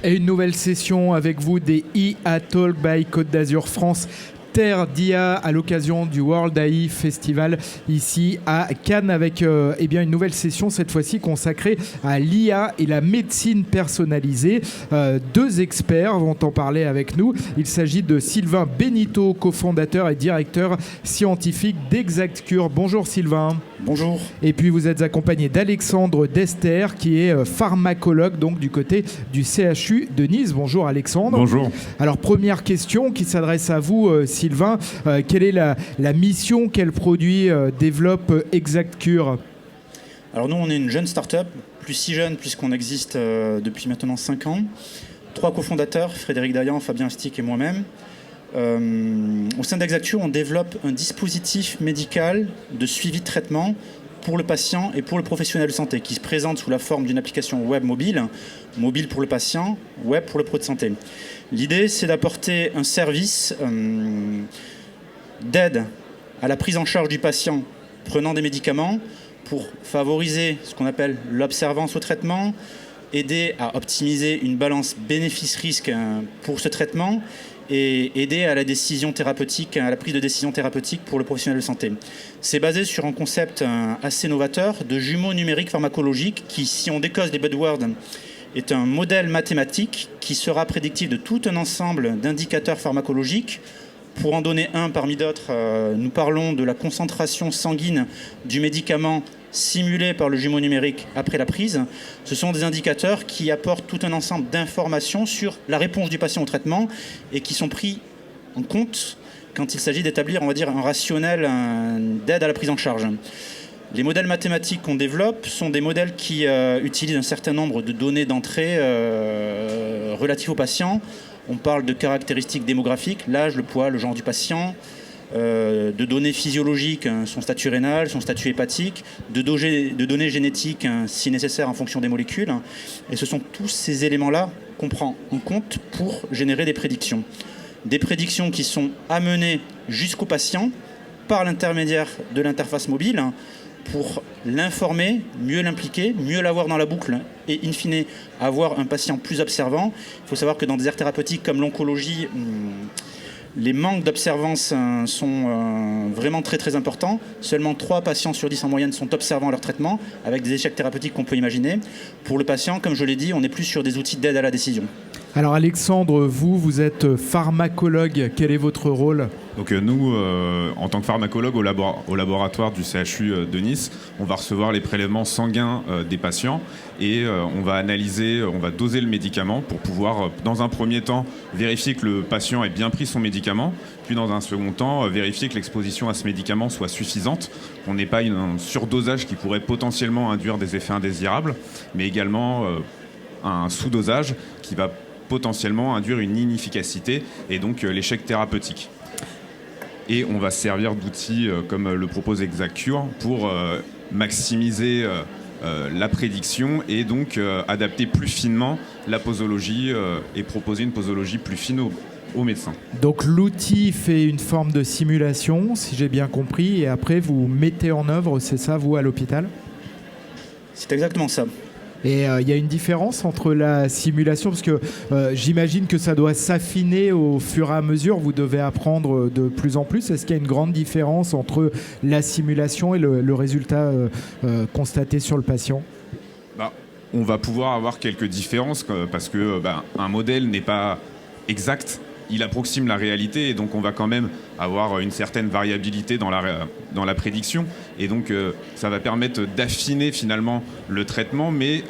Et une nouvelle session avec vous des IA Talk by Côte d'Azur France. Terre d'IA à l'occasion du World AI Festival ici à Cannes avec une nouvelle session cette fois-ci consacrée à l'IA et la médecine personnalisée. Deux experts vont en parler avec nous. Il s'agit de Sylvain Benito, cofondateur et directeur scientifique d'ExactCure. Bonjour Sylvain. Bonjour. Et puis vous êtes accompagné d'Alexandre Dester qui est pharmacologue donc du côté du CHU de Nice. Bonjour Alexandre. Bonjour. Alors première question qui s'adresse à vous Sylvain, quelle est la mission, quel produit développe ExactCure ? Alors nous, on est une jeune start-up, plus si jeune puisqu'on existe depuis maintenant 5 ans. 3 cofondateurs, Frédéric Dayan, Fabien Stick et moi-même. Au sein d'ExactCure, on développe un dispositif médical de suivi de traitement pour le patient et pour le professionnel de santé qui se présente sous la forme d'une application web mobile pour le patient, web pour le pro de santé. L'idée, c'est d'apporter un service d'aide à la prise en charge du patient prenant des médicaments pour favoriser ce qu'on appelle l'observance au traitement, aider à optimiser une balance bénéfice-risque pour ce traitement et aider à la décision thérapeutique, à la prise de décision thérapeutique pour le professionnel de santé. C'est basé sur un concept assez novateur de jumeaux numériques pharmacologiques qui, si on décode les buzzwords, est un modèle mathématique qui sera prédictif de tout un ensemble d'indicateurs pharmacologiques. Pour en donner un parmi d'autres, nous parlons de la concentration sanguine du médicament simulé par le jumeau numérique après la prise. Ce sont des indicateurs qui apportent tout un ensemble d'informations sur la réponse du patient au traitement et qui sont pris en compte quand il s'agit d'établir, on va dire, un rationnel d'aide à la prise en charge. Les modèles mathématiques qu'on développe sont des modèles qui utilisent un certain nombre de données d'entrée relatives au patient. On parle de caractéristiques démographiques, l'âge, le poids, le genre du patient, de données physiologiques, son statut rénal, son statut hépatique, de données génétiques, si nécessaire, en fonction des molécules. Et ce sont tous ces éléments-là qu'on prend en compte pour générer des prédictions. Des prédictions qui sont amenées jusqu'au patient par l'intermédiaire de l'interface mobile pour l'informer, mieux l'impliquer, mieux l'avoir dans la boucle et in fine avoir un patient plus observant. Il faut savoir que dans des aires thérapeutiques comme l'oncologie, les manques d'observance sont vraiment très très importants. Seulement 3 patients sur 10 en moyenne sont observants à leur traitement, avec des échecs thérapeutiques qu'on peut imaginer. Pour le patient, comme je l'ai dit, on est plus sur des outils d'aide à la décision. Alors Alexandre, vous êtes pharmacologue, quel est votre rôle ? Donc nous, en tant que pharmacologue au laboratoire du CHU de Nice, on va recevoir les prélèvements sanguins des patients et on va analyser, on va doser le médicament pour pouvoir, dans un premier temps, vérifier que le patient ait bien pris son médicament, puis dans un second temps, vérifier que l'exposition à ce médicament soit suffisante, qu'on n'ait pas un surdosage qui pourrait potentiellement induire des effets indésirables, mais également un sous-dosage qui va potentiellement induire une inefficacité et donc l'échec thérapeutique. Et on va se servir d'outils comme le propose ExactCure pour maximiser la prédiction et donc adapter plus finement la posologie et proposer une posologie plus fine aux médecins. Donc l'outil fait une forme de simulation, si j'ai bien compris, et après vous mettez en œuvre, c'est ça, vous, à l'hôpital ? C'est exactement ça. Et il y a une différence entre la simulation, parce que j'imagine que ça doit s'affiner au fur et à mesure, vous devez apprendre de plus en plus. Est-ce qu'il y a une grande différence entre la simulation et le résultat constaté sur le patient ? On va pouvoir avoir quelques différences parce que un modèle n'est pas exact. Il approxime la réalité et donc on va quand même avoir une certaine variabilité dans la prédiction. Et donc ça va permettre d'affiner finalement le traitement, mais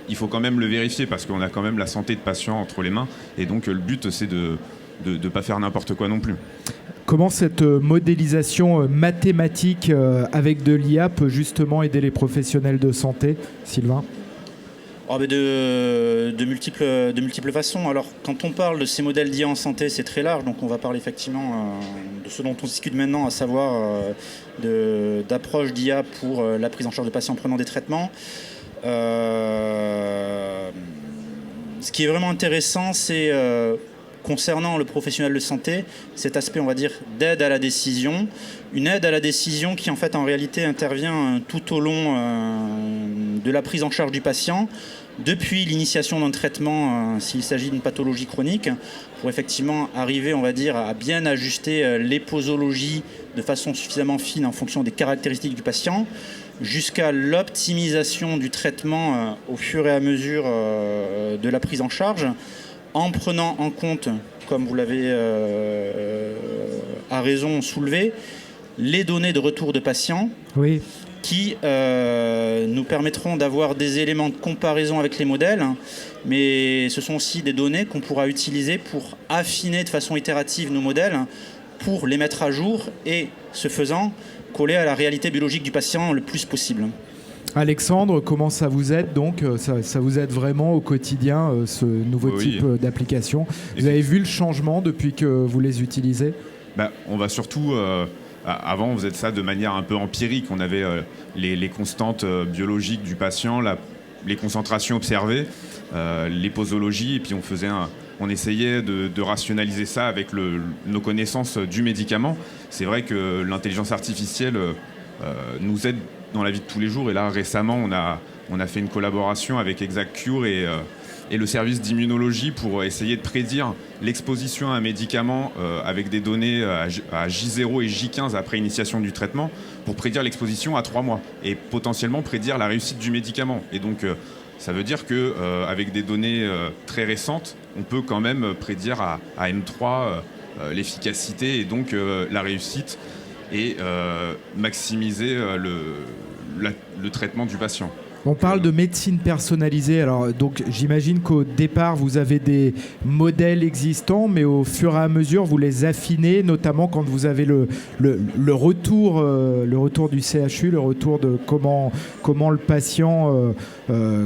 il faut quand même le vérifier parce qu'on a quand même la santé de patient entre les mains. Et donc le but, c'est de ne pas faire n'importe quoi non plus. Comment cette modélisation mathématique avec de l'IA peut justement aider les professionnels de santé, Sylvain ? De multiples façons. Alors, quand on parle de ces modèles d'IA en santé, c'est très large. Donc, on va parler effectivement de ce dont on discute maintenant, à savoir d'approche d'IA pour la prise en charge de patients prenant des traitements. Ce qui est vraiment intéressant, c'est concernant le professionnel de santé, cet aspect, on va dire, d'aide à la décision. Une aide à la décision qui, en fait, en réalité, intervient tout au long de la prise en charge du patient, depuis l'initiation d'un traitement, s'il s'agit d'une pathologie chronique, pour effectivement arriver, on va dire, à bien ajuster les posologies de façon suffisamment fine en fonction des caractéristiques du patient, jusqu'à l'optimisation du traitement au fur et à mesure de la prise en charge, en prenant en compte, comme vous l'avez à raison soulevé, les données de retour de patients. Oui. Qui nous permettront d'avoir des éléments de comparaison avec les modèles, mais ce sont aussi des données qu'on pourra utiliser pour affiner de façon itérative nos modèles, pour les mettre à jour et, ce faisant, coller à la réalité biologique du patient le plus possible. Alexandre, comment ça vous aide donc ça vous aide vraiment au quotidien, ce nouveau type d'application? Vous avez vu le changement depuis que vous les utilisez? On va surtout... Avant, on faisait ça de manière un peu empirique. On avait les constantes biologiques du patient, les concentrations observées, les posologies, et puis on essayait de rationaliser ça avec nos connaissances du médicament. C'est vrai que l'intelligence artificielle nous aide dans la vie de tous les jours. Et là, récemment, on a fait une collaboration avec ExactCure et le service d'immunologie pour essayer de prédire l'exposition à un médicament avec des données à J0 et J15 après initiation du traitement, pour prédire l'exposition à 3 mois et potentiellement prédire la réussite du médicament. Et donc, ça veut dire qu'avec des données très récentes, on peut quand même prédire à M3 l'efficacité et donc la réussite et maximiser le traitement du patient. On parle de médecine personnalisée. Alors, donc, j'imagine qu'au départ, vous avez des modèles existants, mais au fur et à mesure, vous les affinez, notamment quand vous avez le retour du CHU, le retour de comment le patient,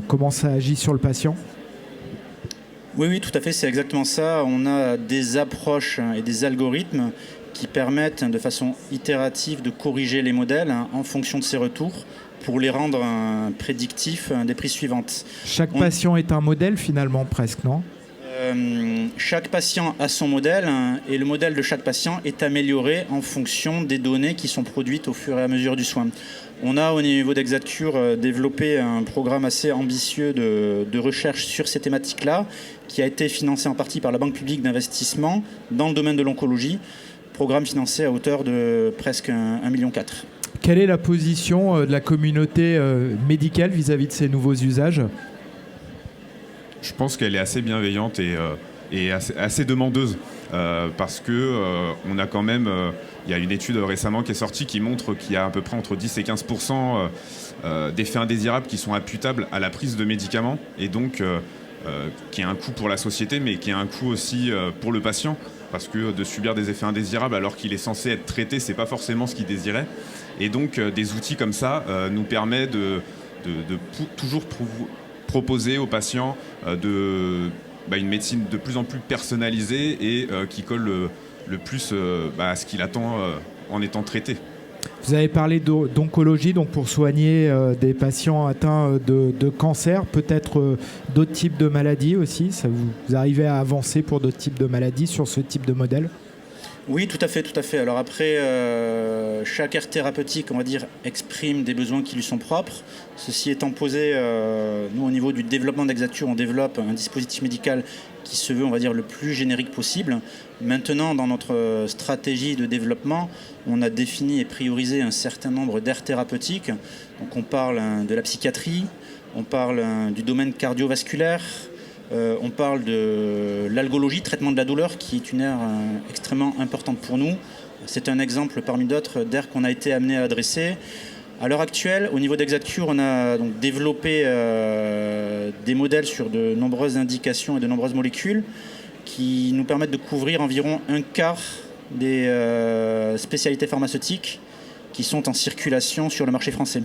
comment ça agit sur le patient. Oui, tout à fait, c'est exactement ça. On a des approches et des algorithmes qui permettent de façon itérative de corriger les modèles en fonction de ces retours, pour les rendre prédictifs des prises suivantes. Chaque patient est un modèle finalement, presque, non ? Chaque patient a son modèle et le modèle de chaque patient est amélioré en fonction des données qui sont produites au fur et à mesure du soin. On a au niveau d'ExactCure développé un programme assez ambitieux de recherche sur ces thématiques-là, qui a été financé en partie par la Banque publique d'investissement dans le domaine de l'oncologie, programme financé à hauteur de presque 1,4 million. Quelle est la position de la communauté médicale vis-à-vis de ces nouveaux usages ? Je pense qu'elle est assez bienveillante et assez demandeuse parce que on a quand même, il y a une étude récemment qui est sortie qui montre qu'il y a à peu près entre 10 et 15% d'effets indésirables qui sont imputables à la prise de médicaments et donc qui a un coût pour la société mais qui a un coût aussi pour le patient. Parce que de subir des effets indésirables alors qu'il est censé être traité, c'est pas forcément ce qu'il désirait. Et donc des outils comme ça nous permettent de toujours proposer aux patients une médecine de plus en plus personnalisée et qui colle le plus à ce qu'il attend en étant traité. Vous avez parlé d'oncologie, donc pour soigner des patients atteints de cancer, peut-être d'autres types de maladies aussi. Vous arrivez à avancer pour d'autres types de maladies sur ce type de modèle ? Oui, tout à fait. Alors après, chaque aire thérapeutique, on va dire, exprime des besoins qui lui sont propres. Ceci étant posé, nous, au niveau du développement d'ExactCure, on développe un dispositif médical qui se veut, on va dire, le plus générique possible. Maintenant, dans notre stratégie de développement, on a défini et priorisé un certain nombre d'aires thérapeutiques. Donc on parle de la psychiatrie, on parle du domaine cardiovasculaire, on parle de l'algologie, traitement de la douleur, qui est une aire extrêmement importante pour nous. C'est un exemple parmi d'autres d'aires qu'on a été amené à adresser. À l'heure actuelle, au niveau d'ExactCure, on a donc développé des modèles sur de nombreuses indications et de nombreuses molécules qui nous permettent de couvrir environ un quart des spécialités pharmaceutiques qui sont en circulation sur le marché français.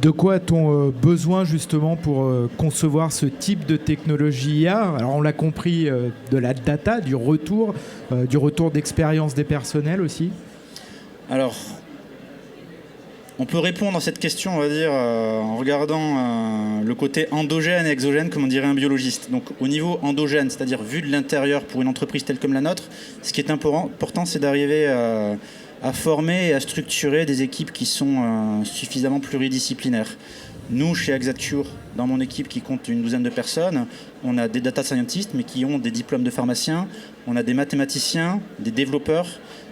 De quoi a-t-on besoin justement pour concevoir ce type de technologie IA ? Alors on l'a compris, de la data, du retour d'expérience des personnels aussi. Alors, on peut répondre à cette question, on va dire, en regardant le côté endogène et exogène, comme on dirait un biologiste. Donc au niveau endogène, c'est-à-dire vu de l'intérieur pour une entreprise telle comme la nôtre, ce qui est important, c'est d'arriver à former et à structurer des équipes qui sont suffisamment pluridisciplinaires. Nous, chez Exacture, dans mon équipe qui compte une douzaine de personnes, on a des data scientists, mais qui ont des diplômes de pharmaciens, on a des mathématiciens, des développeurs,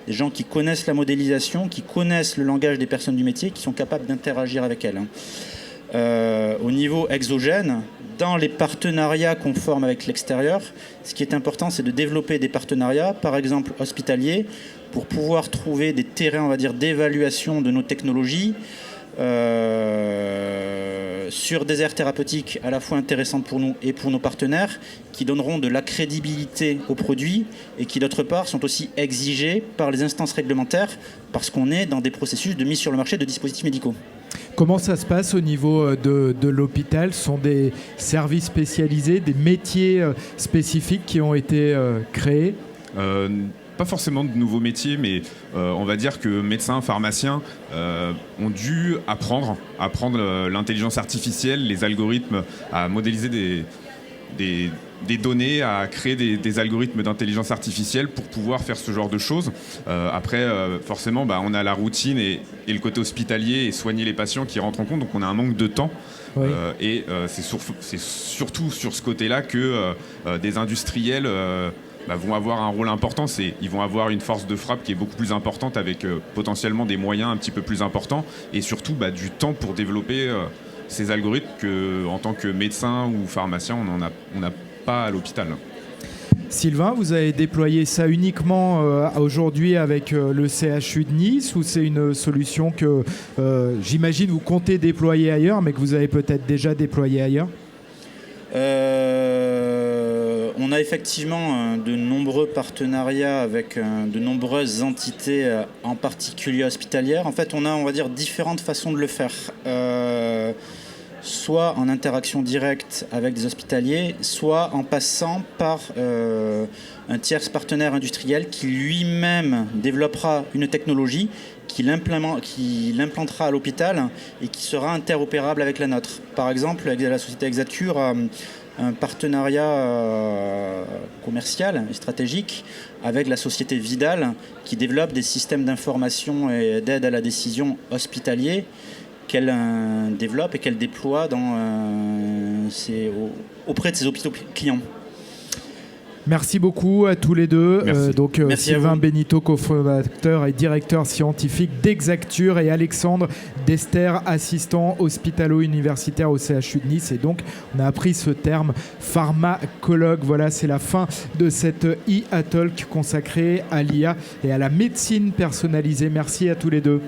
des gens qui connaissent la modélisation, qui connaissent le langage des personnes du métier, qui sont capables d'interagir avec elles. Au niveau exogène, dans les partenariats qu'on forme avec l'extérieur, ce qui est important, c'est de développer des partenariats, par exemple hospitaliers, pour pouvoir trouver des terrains, on va dire, d'évaluation de nos technologies sur des aires thérapeutiques à la fois intéressantes pour nous et pour nos partenaires, qui donneront de la crédibilité aux produits et qui, d'autre part, sont aussi exigés par les instances réglementaires parce qu'on est dans des processus de mise sur le marché de dispositifs médicaux. Comment ça se passe au niveau de l'hôpital? Ce sont des services spécialisés, des métiers spécifiques qui ont été créés? Pas forcément de nouveaux métiers, mais on va dire que médecins, pharmaciens ont dû apprendre l'intelligence artificielle, les algorithmes, à modéliser des données, à créer des algorithmes d'intelligence artificielle pour pouvoir faire ce genre de choses. Après, forcément, on a la routine et le côté hospitalier et soigner les patients qui rentrent en compte, donc on a un manque de temps. Oui. C'est surtout sur ce côté-là que des industriels vont avoir un rôle important. Ils vont avoir une force de frappe qui est beaucoup plus importante avec potentiellement des moyens un petit peu plus importants et surtout du temps pour développer ces algorithmes qu'en tant que médecin ou pharmacien, on n'a pas à l'hôpital. Sylvain, vous avez déployé ça uniquement aujourd'hui avec le CHU de Nice ou c'est une solution que j'imagine vous comptez déployer ailleurs mais que vous avez peut-être déjà déployé ailleurs? On a effectivement de nombreux partenariats avec de nombreuses entités, en particulier hospitalières. En fait, on va dire, différentes façons de le faire. Soit en interaction directe avec des hospitaliers, soit en passant par un tierce partenaire industriel qui lui-même développera une technologie, qui l'implantera à l'hôpital et qui sera interopérable avec la nôtre. Par exemple, la société Exacture a un partenariat commercial et stratégique avec la société Vidal qui développe des systèmes d'information et d'aide à la décision hospitalier qu'elle développe et qu'elle déploie auprès de ses hôpitaux clients. Merci beaucoup à tous les deux. Merci Sylvain Benito, cofondateur et directeur scientifique d'Exacture, et Alexandre Dester, assistant hospitalo-universitaire au CHU de Nice. Et donc, on a appris ce terme pharmacologue. Voilà, c'est la fin de cette IA Talk consacrée à l'IA et à la médecine personnalisée. Merci à tous les deux.